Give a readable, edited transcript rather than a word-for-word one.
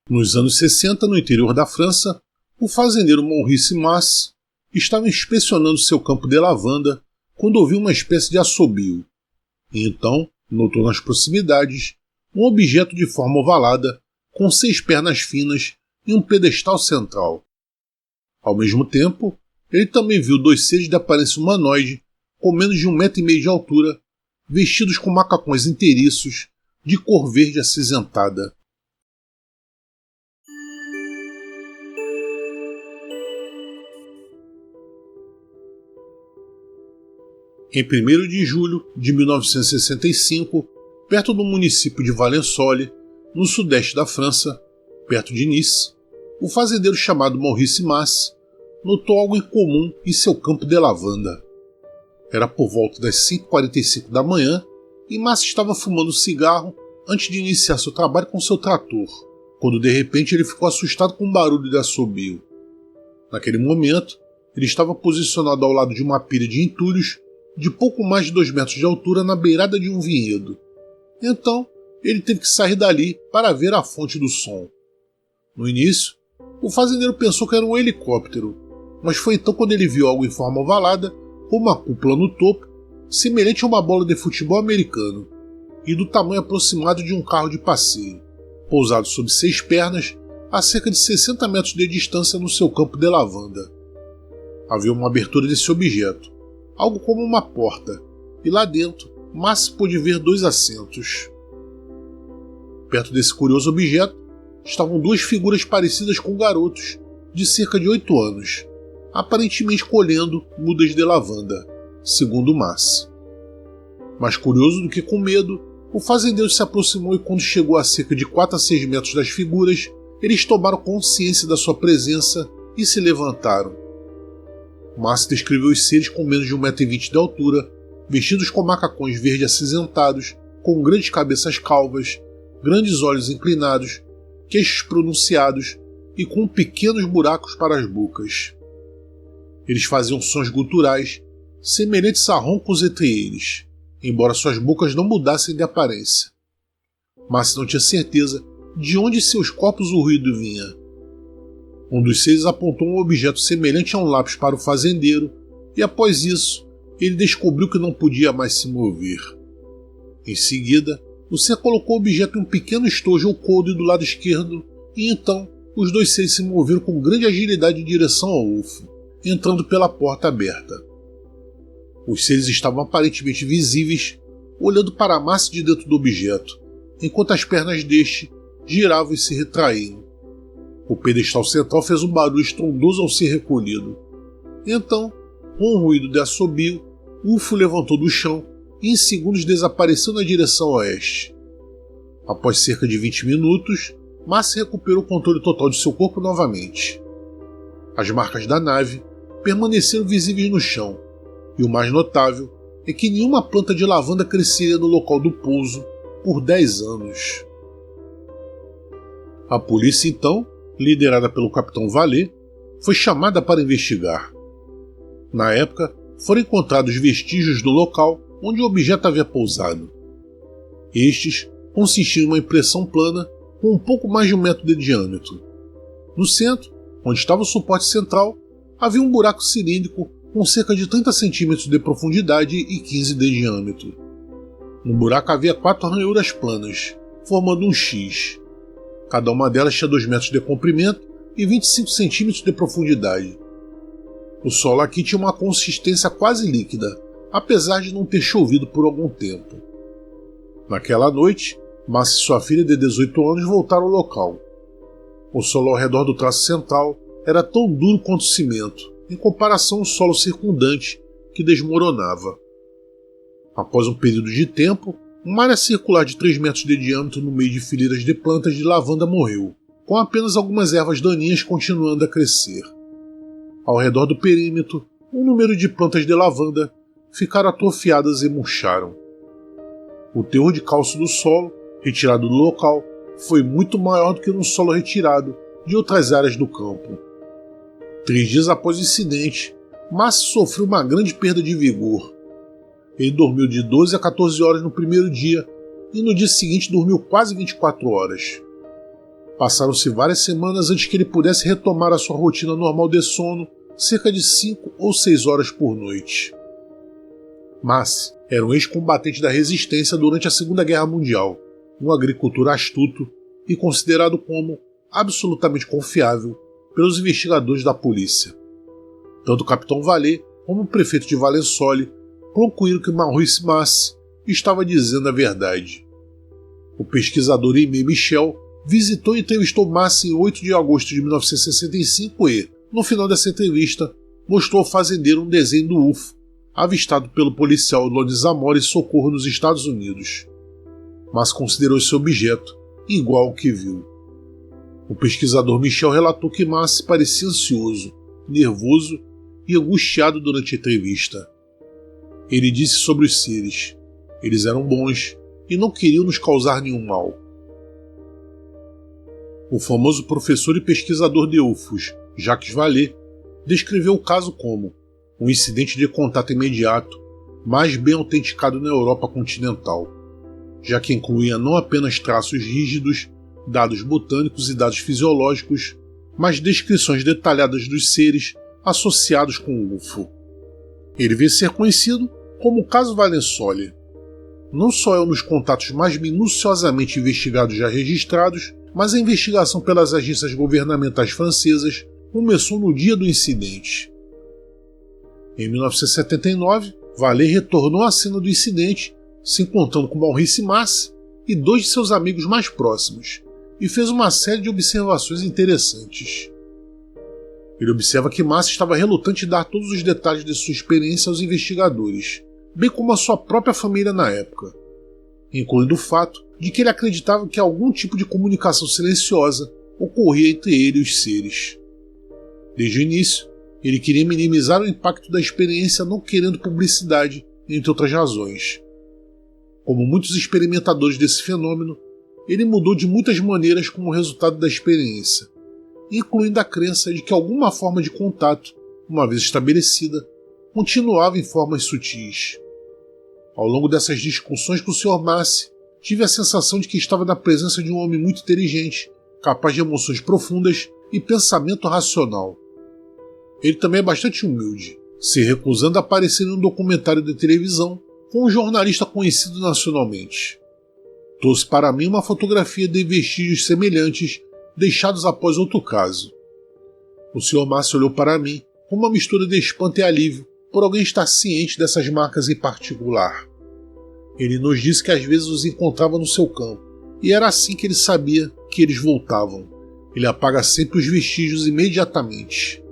Nos anos 60, no interior da França, o fazendeiro Maurice Masse estava inspecionando seu campo de lavanda quando ouviu uma espécie de assobio. E então notou nas proximidades um objeto de forma ovalada, com 6 pernas finas e um pedestal central. Ao mesmo tempo, ele também viu 2 seres de aparência humanoide, com menos de 1,5 m de altura, vestidos com macacões inteiriços, de cor verde acinzentada. Em 1º de julho de 1965, perto do município de Valençole, no sudeste da França, perto de Nice, o fazendeiro chamado Maurice Masse notou algo incomum em seu campo de lavanda. Era por volta das 5h45 da manhã e Masse estava fumando cigarro antes de iniciar seu trabalho com seu trator, quando de repente ele ficou assustado com um barulho de assobio. Naquele momento, ele estava posicionado ao lado de uma pilha de entulhos de pouco mais de 2 metros de altura na beirada de um vinhedo. Então, ele teve que sair dali para ver a fonte do som. No início, o fazendeiro pensou que era um helicóptero, mas foi então quando ele viu algo em forma ovalada, com uma cúpula no topo, semelhante a uma bola de futebol americano, e do tamanho aproximado de um carro de passeio, pousado sob 6 pernas, a cerca de 60 metros de distância no seu campo de lavanda. Havia uma abertura desse objeto, algo como uma porta, e lá dentro, Masse pôde ver 2 assentos. Perto desse curioso objeto, estavam 2 figuras parecidas com garotos, de cerca de 8 anos, aparentemente colhendo mudas de lavanda, segundo Masse. Mais curioso do que com medo, o fazendeiro se aproximou e quando chegou a cerca de 4 a 6 metros das figuras, eles tomaram consciência da sua presença e se levantaram. Masse descreveu os seres com menos de 1,20 m de altura, vestidos com macacões verde acinzentados, com grandes cabeças calvas, grandes olhos inclinados, queixos pronunciados e com pequenos buracos para as bocas. Eles faziam sons guturais, semelhantes a roncos entre eles, embora suas bocas não mudassem de aparência. Masse não tinha certeza de onde seus corpos o ruído vinha. Um dos seres apontou um objeto semelhante a um lápis para o fazendeiro e após isso, ele descobriu que não podia mais se mover. Em seguida, o ser colocou o objeto em um pequeno estojo ou coldre do lado esquerdo e então os 2 seres se moveram com grande agilidade em direção ao UFO, entrando pela porta aberta. Os seres estavam aparentemente visíveis, olhando para a massa de dentro do objeto, enquanto as pernas deste giravam e se retraíam. O pedestal central fez um barulho estrondoso ao ser recolhido. Então, com um ruído de assobio, o UFO levantou do chão e em segundos desapareceu na direção oeste. Após cerca de 20 minutos, Masse recuperou o controle total de seu corpo novamente. As marcas da nave permaneceram visíveis no chão, e o mais notável é que nenhuma planta de lavanda cresceria no local do pouso por 10 anos. A polícia então, liderada pelo capitão Vallée, foi chamada para investigar. Na época, foram encontrados vestígios do local onde o objeto havia pousado. Estes consistiam em uma impressão plana com um pouco mais de 1 metro de diâmetro. No centro, onde estava o suporte central, havia um buraco cilíndrico com cerca de 30 centímetros de profundidade e 15 de diâmetro. No buraco havia 4 ranhuras planas, formando um X. Cada uma delas tinha 2 metros de comprimento e 25 centímetros de profundidade. O solo aqui tinha uma consistência quase líquida, apesar de não ter chovido por algum tempo. Naquela noite, Masse e sua filha de 18 anos voltaram ao local. O solo ao redor do traço central era tão duro quanto o cimento, em comparação ao solo circundante, que desmoronava. Após um período de tempo, uma área circular de 3 metros de diâmetro no meio de fileiras de plantas de lavanda morreu, com apenas algumas ervas daninhas continuando a crescer. Ao redor do perímetro, um número de plantas de lavanda ficaram atrofiadas e murcharam. O teor de cálcio do solo, retirado do local, foi muito maior do que no solo retirado de outras áreas do campo. 3 dias após o incidente, Masse sofreu uma grande perda de vigor. Ele dormiu de 12 a 14 horas no primeiro dia e no dia seguinte dormiu quase 24 horas. Passaram-se várias semanas antes que ele pudesse retomar a sua rotina normal de sono, cerca de 5 ou 6 horas por noite. Massey era um ex-combatente da resistência durante a Segunda Guerra Mundial, um agricultor astuto e considerado como absolutamente confiável pelos investigadores da polícia. Tanto o capitão Vallée como o prefeito de Valensole concluíram que Maurice Massey estava dizendo a verdade. O pesquisador Aimé Michel visitou e entrevistou Massey em 8 de agosto de 1965 e, no final dessa entrevista, mostrou ao fazendeiro um desenho do UFO, avistado pelo policial Lonnie Zamora em Socorro nos Estados Unidos. Mas considerou esse objeto igual ao que viu. O pesquisador Michel relatou que Massey parecia ansioso, nervoso e angustiado durante a entrevista. Ele disse sobre os seres: eles eram bons e não queriam nos causar nenhum mal. O famoso professor e pesquisador de UFOs, Jacques Vallée, descreveu o caso como um incidente de contato imediato mais bem autenticado na Europa continental, já que incluía não apenas traços rígidos, dados botânicos e dados fisiológicos, mas descrições detalhadas dos seres associados com o UFO. Ele veio ser conhecido como o caso Valensole. Não só é um dos contatos mais minuciosamente investigados já registrados, mas a investigação pelas agências governamentais francesas começou no dia do incidente. Em 1979, Vallée retornou à cena do incidente, se encontrando com Maurice Massey e 2 de seus amigos mais próximos, e fez uma série de observações interessantes. Ele observa que Massey estava relutante em dar todos os detalhes de sua experiência aos investigadores, bem como a sua própria família na época, incluindo o fato de que ele acreditava que algum tipo de comunicação silenciosa ocorria entre ele e os seres. Desde o início, ele queria minimizar o impacto da experiência não querendo publicidade, entre outras razões. Como muitos experimentadores desse fenômeno, ele mudou de muitas maneiras como resultado da experiência, incluindo a crença de que alguma forma de contato, uma vez estabelecida, continuava em formas sutis. Ao longo dessas discussões com o Sr. Massey, tive a sensação de que estava na presença de um homem muito inteligente, capaz de emoções profundas e pensamento racional. Ele também é bastante humilde, se recusando a aparecer em um documentário de televisão com um jornalista conhecido nacionalmente. Trouxe para mim uma fotografia de vestígios semelhantes deixados após outro caso. O Sr. Massey olhou para mim com uma mistura de espanto e alívio por alguém estar ciente dessas marcas em particular. Ele nos disse que às vezes os encontrava no seu campo, e era assim que ele sabia que eles voltavam. Ele apaga sempre os vestígios imediatamente.